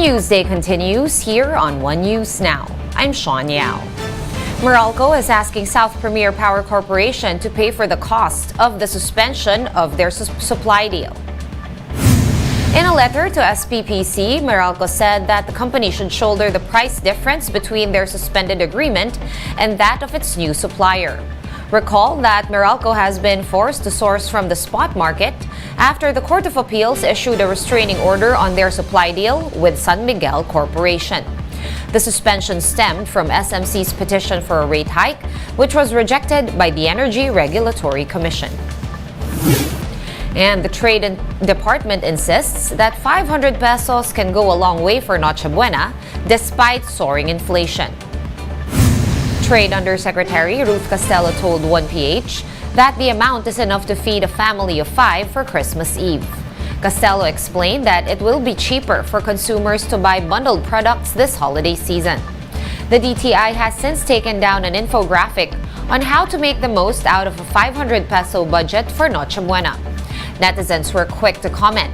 News Day continues here on One News Now. I'm Sean Yao. Meralco is asking South Premier Power Corporation to pay for the cost of the suspension of their supply deal. In a letter to SPPC, Meralco said that the company should shoulder the price difference between their suspended agreement and that of its new supplier. Recall that Meralco has been forced to source from the spot market after the Court of Appeals issued a restraining order on their supply deal with San Miguel Corporation. The suspension stemmed from SMC's petition for a rate hike, which was rejected by the Energy Regulatory Commission. And the Trade Department insists that 500 pesos can go a long way for Noche Buena despite soaring inflation. Trade Undersecretary Ruth Castello told 1PH that the amount is enough to feed a family of 5 for Christmas Eve. Castello explained that it will be cheaper for consumers to buy bundled products this holiday season. The DTI has since taken down an infographic on how to make the most out of a 500 peso budget for Noche Buena. Netizens were quick to comment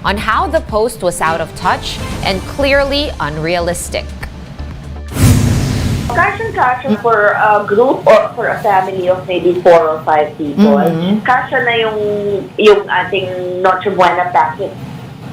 on how the post was out of touch and clearly unrealistic. Kasya for a group or for a family of maybe 4 or 5 people. Kasya na yung ating Noche Buena packet.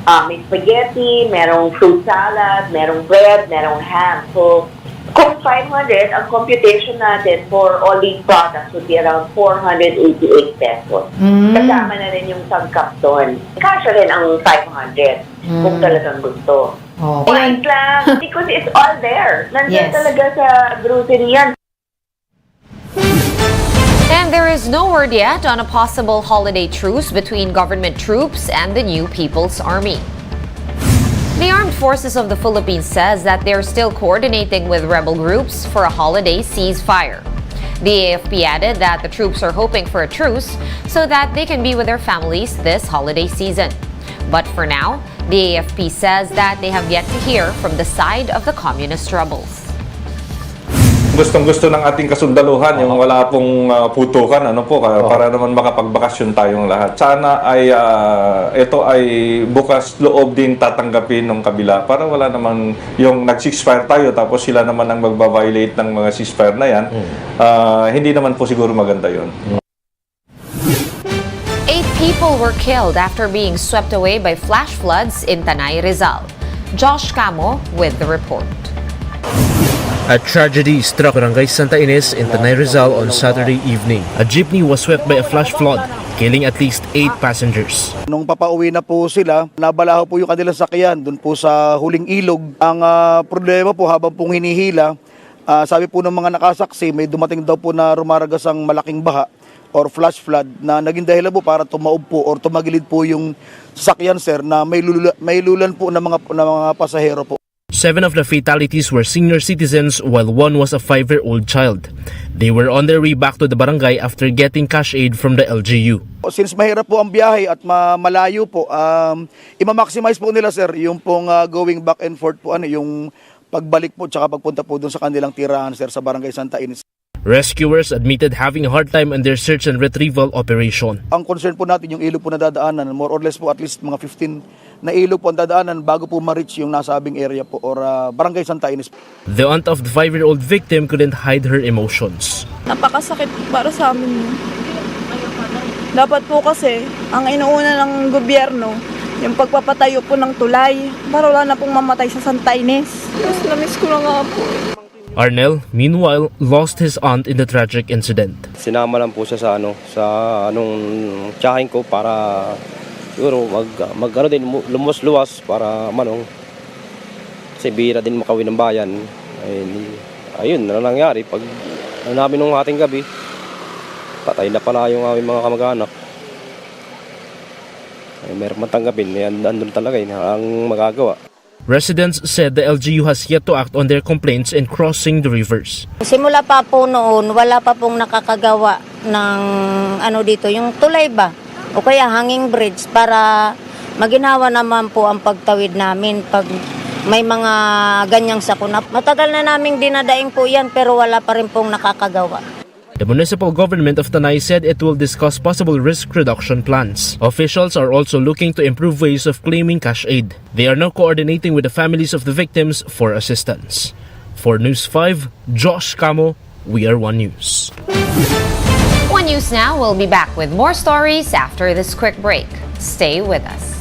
May spaghetti, merong fruit salad, merong bread, merong ham. So, kung 500, ang computation natin for all these products would be around 488 pesos. Kasama na rin yung sangkap doon. Kasya rin ang 500 kung talagang gusto. Point lang. Because it's all there. Nandiyan talaga sa grocery yan. And there is no word yet on a possible holiday truce between government troops and the new People's Army. The Armed Forces of the Philippines says that they're still coordinating with rebel groups for a holiday ceasefire. The AFP added that the troops are hoping for a truce so that they can be with their families this holiday season. But for now, the AFP says that they have yet to hear from the side of the communist rebels. Gustong-gusto ng ating kasundaluhan yung wala pong putukan para naman makapagbakasyon tayong lahat. Sana ay ito ay bukas loob din tatanggapin ng kabila para wala naman yung nag-ceasefire tayo tapos sila naman ang magba-violate ng mga ceasefire na yan. Hindi naman po siguro maganda yun. 8 people were killed after being swept away by flash floods in Tanay, Rizal. Josh Camo with the report. A tragedy struck Barangay Santa Ines in Tanay, Rizal on Saturday evening. A jeepney was swept by a flash flood, killing at least 8 passengers. Nung papauwi na po sila, nabalaho po yung kanilang sakyan doon po sa huling ilog. Ang problema po habang pong hinihila, sabi po ng mga nakasaksi, may dumating daw po na rumaragasang malaking baha or flash flood na naging dahilan po para tumaob po or tumagilid po yung sasakyan, sir, na may lulan po ng mga pasahero po. 7 of the fatalities were senior citizens while 1 was a 5-year-old child. They were on their way back to the barangay after getting cash aid from the LGU. Since mahirap po ang biyahe at malayo po, i-maximize po nila, sir, yung pong going back and forth po, yung pagbalik po tsaka pagpunta po doon sa kanilang tirahan, sir, sa Barangay Santa Ines. Rescuers admitted having a hard time in their search and retrieval operation. Ang concern po natin yung ilog po na dadaanan, more or less po at least mga 15 na ilog po ang dadaanan bago po ma-reach yung nasabing area po or Barangay Santa Ines. The aunt of the 5-year-old victim couldn't hide her emotions. Napakasakit para sa amin. Dapat po kasi ang inuuna ng gobyerno yung pagpapatayo po ng tulay para wala na pong mamatay sa Santa Ines. Mas na-miss ko na nga po. Arnel, meanwhile, lost his aunt in the tragic incident. Sinama lang po siya sa tiyahin ko para siguro din lumas-luwas para kasi bihira din makauwi ng bayan. Ayun na nangyari pag namin nung ating gabi, patay na pala yung aming mga kamag-anak. Meron matanggapin, andun talaga ang magagawa. Residents said the LGU has yet to act on their complaints in crossing the rivers. Simula pa po noon, wala pa pong nakakagawa ng dito, yung tulay ba? O kaya hanging bridge para maginawa naman po ang pagtawid namin pag may mga ganyang sakuna. Matagal na naming dinadaing po yan pero wala pa rin pong nakakagawa. The municipal government of Tanay said it will discuss possible risk reduction plans. Officials are also looking to improve ways of claiming cash aid. They are now coordinating with the families of the victims for assistance. For News 5, Josh Camo, We Are One News. One News Now will be back with more stories after this quick break. Stay with us.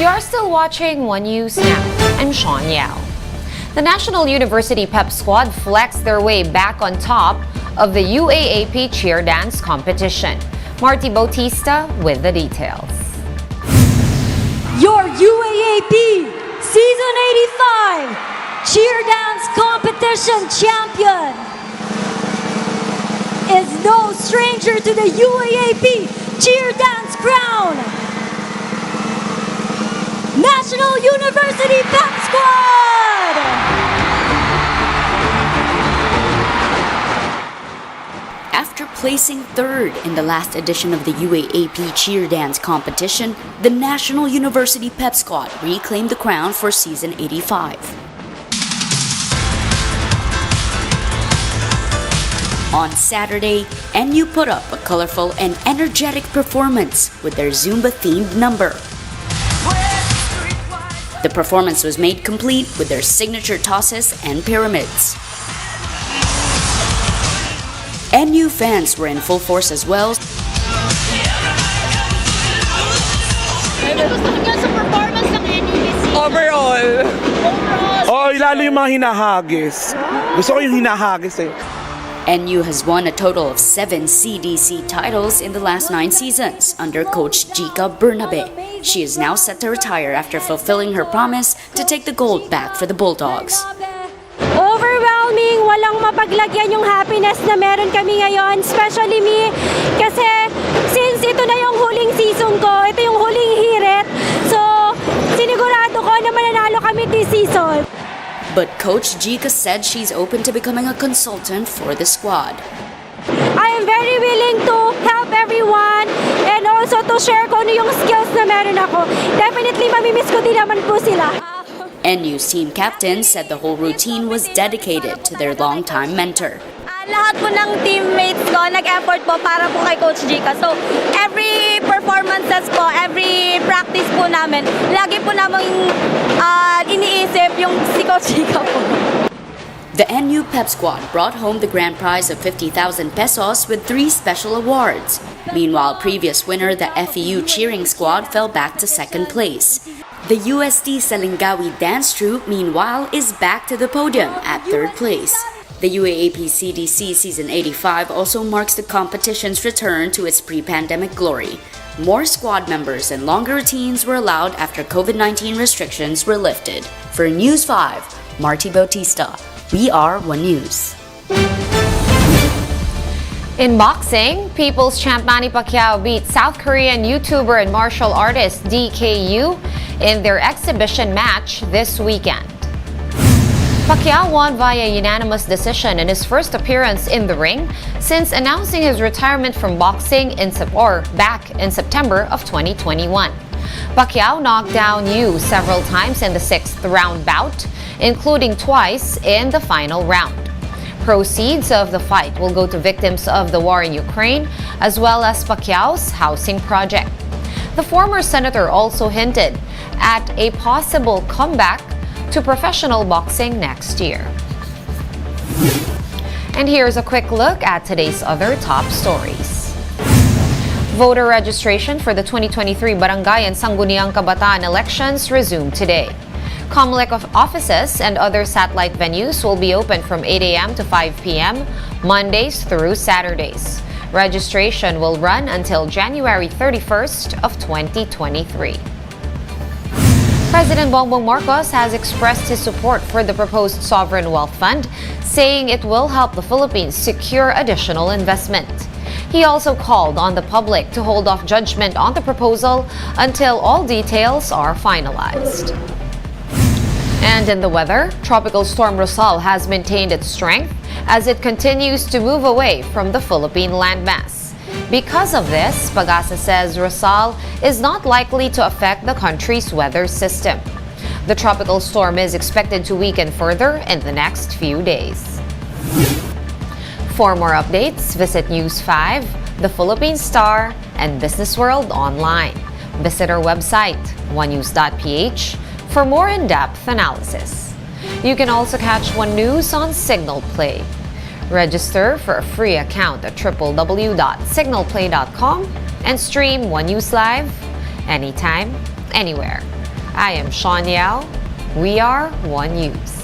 You are still watching One News Now. I'm Sean Yao. The National University Pep Squad flexed their way back on top of the UAAP cheer dance competition. Marty Bautista with the details. Your UAAP Season 85 Cheer Dance Competition Champion is no stranger to the UAAP Cheer Dance Crown. National University Pep Squad! After placing third in the last edition of the UAAP Cheer Dance Competition, the National University Pep Squad reclaimed the crown for Season 85. On Saturday, NU put up a colorful and energetic performance with their Zumba-themed number. The performance was made complete with their signature tosses and pyramids. NU fans were in full force as well. Overall. Oh, lalo yung mga hinahagis. Gusto ko yung hinahagis eh. NU has won a total of 7 CDC titles in the last 9 seasons under coach DK Yoo. She is now set to retire after fulfilling her promise to take the gold back for the Bulldogs. Overwhelming, walang mapaglagyan yung happiness na meron kami ngayon, especially me, kasi since ito na yung huling season ko, ito yung huling hirit, so sinigurado ko na mananalo kami this season. But Coach Jika said she's open to becoming a consultant for the squad. I am very willing to help everyone and also to share ko ano yung skills na meron ako. Definitely mamimiss ko din naman po sila. NU's team captain said the whole routine was dedicated to their longtime mentor. Lahat po ng teammates ko nag-effort po para po kay Coach Jika. So, every performances po, every practice po namin, lagi po namin iniisip yung si Coach Jika po. The NU Pep Squad brought home the grand prize of 50,000 pesos with 3 special awards. Meanwhile, previous winner, the FEU Cheering Squad, fell back to second place. The UST Salingawi Dance Troupe, meanwhile, is back to the podium at third place. The UAAP CDC Season 85 also marks the competition's return to its pre-pandemic glory. More squad members and longer routines were allowed after COVID-19 restrictions were lifted. For News 5, Marty Bautista. We are One News. In boxing, People's Champ Manny Pacquiao beat South Korean YouTuber and martial artist DK Yoo in their exhibition match this weekend. Pacquiao won via unanimous decision in his first appearance in the ring since announcing his retirement from boxing back in September of 2021. Pacquiao knocked down Yoo several times in the 6th round bout, including twice in the final round. Proceeds of the fight will go to victims of the war in Ukraine, as well as Pacquiao's housing project. The former senator also hinted at a possible comeback to professional boxing next year. And here's a quick look at today's other top stories. Voter registration for the 2023 Barangay and Sangguniang Kabataan elections resumed today. COMELEC offices and other satellite venues will be open from 8 a.m. to 5 p.m. Mondays through Saturdays. Registration will run until January 31st of 2023. President Bongbong Marcos has expressed his support for the proposed Sovereign Wealth Fund, saying it will help the Philippines secure additional investment. He also called on the public to hold off judgment on the proposal until all details are finalized. And in the weather, Tropical Storm Rosal has maintained its strength as it continues to move away from the Philippine landmass. Because of this, Pagasa says Rosal is not likely to affect the country's weather system. The tropical storm is expected to weaken further in the next few days. For more updates, visit News 5, The Philippine Star, and Business World online. Visit our website, onenews.ph, for more in-depth analysis. You can also catch One News on Signal Play. Register for a free account at www.signalplay.com and stream One News Live anytime, anywhere. I am Sean Yao. We are One News.